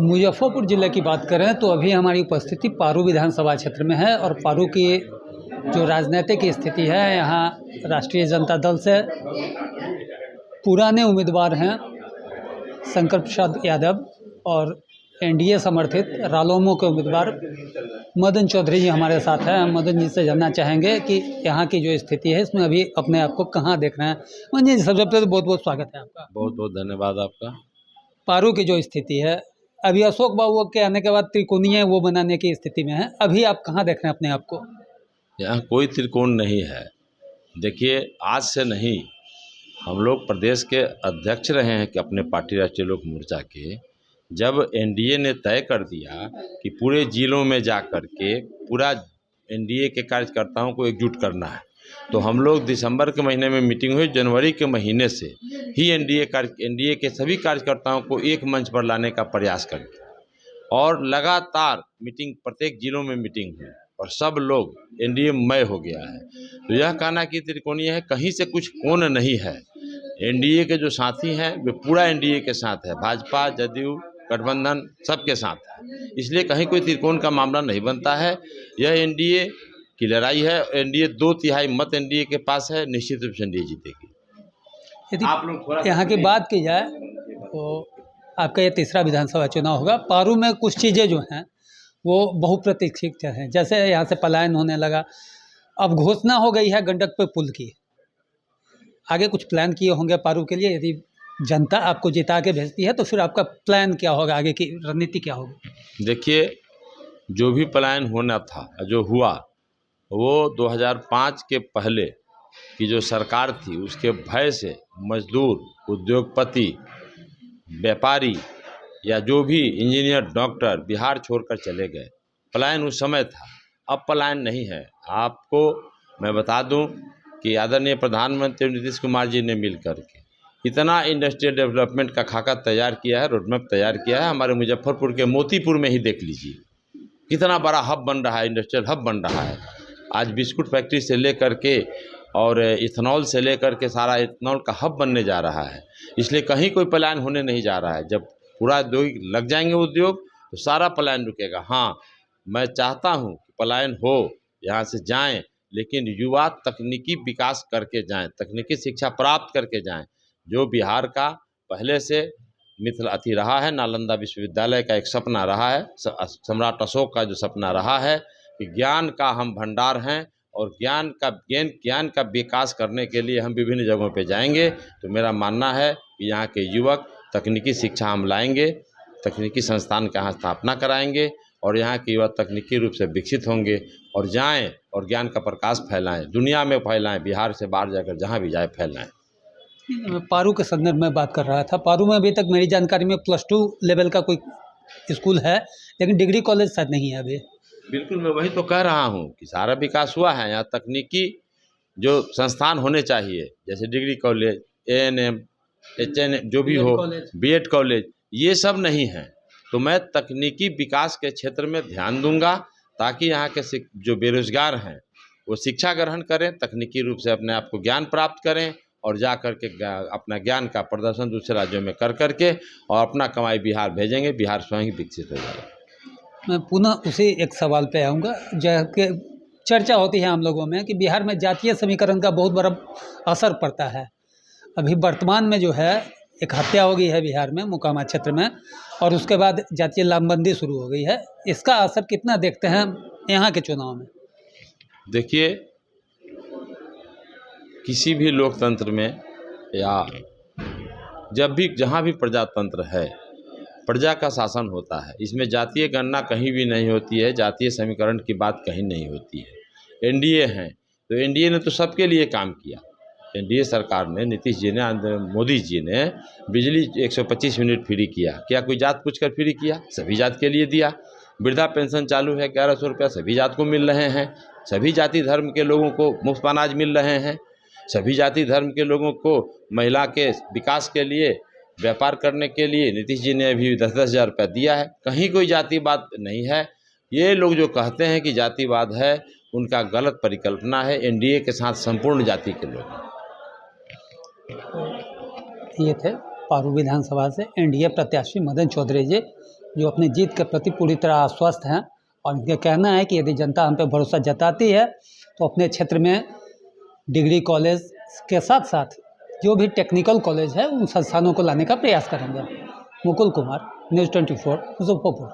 मुजफ्फरपुर ज़िले की बात करें तो अभी हमारी उपस्थिति पारू विधानसभा क्षेत्र में है और पारू की जो राजनीतिक स्थिति है, यहाँ राष्ट्रीय जनता दल से पुराने उम्मीदवार हैं शंकर प्रसाद यादव और एनडीए समर्थित रालोमो के उम्मीदवार मदन चौधरी जी हमारे साथ हैं। हम मदन जी से जानना चाहेंगे कि यहाँ की जो स्थिति है इसमें अभी अपने आप को कहाँ देख रहे हैं। मदन जी, सबसे पहले तो बहुत बहुत स्वागत है आपका। बहुत बहुत धन्यवाद आपका। पारू की जो स्थिति है अभी अशोक बाबू के आने के बाद त्रिकोणीय वो बनाने की स्थिति में है, अभी आप कहाँ देख रहे हैं अपने आप को? यहाँ कोई त्रिकोण नहीं है। देखिए, आज से नहीं, हम लोग प्रदेश के अध्यक्ष रहे हैं कि अपने पार्टी राष्ट्रीय लोक मोर्चा के, जब एनडीए ने तय कर दिया कि पूरे जिलों में जा कर के पूरा एनडीए के कार्यकर्ताओं को एकजुट करना है, तो हम लोग दिसंबर के महीने में मीटिंग हुई, जनवरी के महीने से ही एनडीए के सभी कार्यकर्ताओं को एक मंच पर लाने का प्रयास करें और लगातार मीटिंग, प्रत्येक जिलों में मीटिंग हुई और सब लोग एनडीए मय हो गया है। तो यह कहना कि त्रिकोणीय है, कहीं से कुछ कोण नहीं है। एनडीए के जो साथी हैं वे पूरा एनडीए के साथ है, भाजपा, जदयू, गठबंधन सबके साथ है, इसलिए कहीं कोई त्रिकोण का मामला नहीं बनता है। यह एनडीए की लड़ाई है। एनडीए 2/3 मत एनडीए के पास है, निश्चित रूप से एनडीए जीतेगी। यदि आप लोग यहाँ की बात की जाए तो आपका ये तीसरा विधानसभा चुनाव होगा। पारू में कुछ चीज़ें जो हैं वो बहुप्रतीक्षित हैं, जैसे यहाँ से पलायन होने लगा, अब घोषणा हो गई है गंडक पे पुल की। आगे कुछ प्लान किए होंगे पारू के लिए? यदि जनता आपको जिता के भेजती है तो फिर आपका प्लान क्या होगा, आगे की रणनीति क्या होगी? देखिए, जो भी पलायन होना था, जो हुआ, वो 2005 के पहले की जो सरकार थी उसके भय से मजदूर, उद्योगपति, व्यापारी या जो भी इंजीनियर, डॉक्टर बिहार छोड़कर चले गए। पलायन उस समय था, अब पलायन नहीं है। आपको मैं बता दूं कि आदरणीय प्रधानमंत्री नीतीश कुमार जी ने मिल करके इतना इंडस्ट्रियल डेवलपमेंट का खाका तैयार किया है, रोडमैप तैयार किया है। हमारे मुजफ्फरपुर के मोतीपुर में ही देख लीजिए कितना बड़ा हब बन रहा है, इंडस्ट्रियल हब बन रहा है। आज बिस्कुट फैक्ट्री से लेकर के और इथेनॉल से लेकर के सारा इथेनॉल का हब बनने जा रहा है, इसलिए कहीं कोई पलायन होने नहीं जा रहा है। जब पूरा उद्योग लग जाएंगे उद्योग तो सारा पलायन रुकेगा। हाँ, मैं चाहता हूँ कि पलायन हो, यहाँ से जाएं, लेकिन युवा तकनीकी विकास करके जाएं, तकनीकी शिक्षा प्राप्त करके जाएं। जो बिहार का पहले से मिथिला रहा है, नालंदा विश्वविद्यालय का एक सपना रहा है, सम्राट अशोक का जो सपना रहा है कि ज्ञान का हम भंडार हैं और ज्ञान का विकास करने के लिए हम विभिन्न जगहों पे जाएंगे। तो मेरा मानना है कि यहाँ के युवक तकनीकी शिक्षा हम लाएंगे, तकनीकी संस्थान का यहाँ स्थापना कराएंगे और यहाँ के युवा तकनीकी रूप से विकसित होंगे और जाएं और ज्ञान का प्रकाश फैलाएं, दुनिया में फैलाएं, बिहार से बाहर जाकर जहाँ भी जाए फैलाएं। पारू के संदर्भ में बात कर रहा था। पारू में अभी तक मेरी जानकारी में +2 लेवल का कोई स्कूल है, लेकिन डिग्री कॉलेज शायद नहीं है अभी। बिल्कुल, मैं वही तो कह रहा हूँ कि सारा विकास हुआ है। यहाँ तकनीकी जो संस्थान होने चाहिए, जैसे डिग्री कॉलेज, ANM, HNM जो भी हो, BEd कॉलेज, ये सब नहीं है। तो मैं तकनीकी विकास के क्षेत्र में ध्यान दूंगा ताकि यहाँ के जो बेरोजगार हैं वो शिक्षा ग्रहण करें, तकनीकी रूप से अपने आप को ज्ञान प्राप्त करें और जा कर के अपना ज्ञान का प्रदर्शन दूसरे राज्यों में कर करके और अपना कमाई बिहार भेजेंगे, बिहार स्वयं ही विकसित हो जाएगा। मैं पुनः उसी एक सवाल पे आऊँगा, जबकि चर्चा होती है हम लोगों में कि बिहार में जातीय समीकरण का बहुत बड़ा असर पड़ता है। अभी वर्तमान में जो है एक हत्या हो गई है बिहार में, मोकामा क्षेत्र में, और उसके बाद जातीय लामबंदी शुरू हो गई है। इसका असर कितना देखते हैं यहाँ के चुनाव में? देखिए, किसी भी लोकतंत्र में या जब भी जहाँ भी प्रजातंत्र है, प्रजा का शासन होता है, इसमें जातीय गणना कहीं भी नहीं होती है, जातीय समीकरण की बात कहीं नहीं होती है। एनडीए है तो एनडीए ने तो सबके लिए काम किया। एनडीए सरकार ने, नीतीश जी ने, मोदी जी ने बिजली 125 यूनिट फ्री किया। क्या कोई जात पूछकर फ्री किया? सभी जात के लिए दिया। वृद्धा पेंशन चालू है, 1100 रुपया सभी जात को मिल रहे हैं। सभी जाति धर्म के लोगों को मुफ्त अनाज मिल रहे हैं। सभी जाति धर्म के लोगों को महिला के विकास के लिए, व्यापार करने के लिए नीतीश जी ने अभी 10-10 हज़ार रुपया दिया है। कहीं कोई जातिवाद नहीं है। ये लोग जो कहते हैं कि जातिवाद है, उनका गलत परिकल्पना है। एनडीए के साथ संपूर्ण जाति के लोग। ये थे पारू विधानसभा से एनडीए प्रत्याशी मदन चौधरी जी। जो अपनी जीत के प्रति पूरी तरह आश्वस्त हैं और इनका कहना है कि यदि जनता हम पे भरोसा जताती है तो अपने क्षेत्र में डिग्री कॉलेज के साथ साथ जो भी टेक्निकल कॉलेज है उन संस्थानों को लाने का प्रयास करेंगे। मुकुल कुमार, न्यूज़ 24, मुजफ्फरपुर।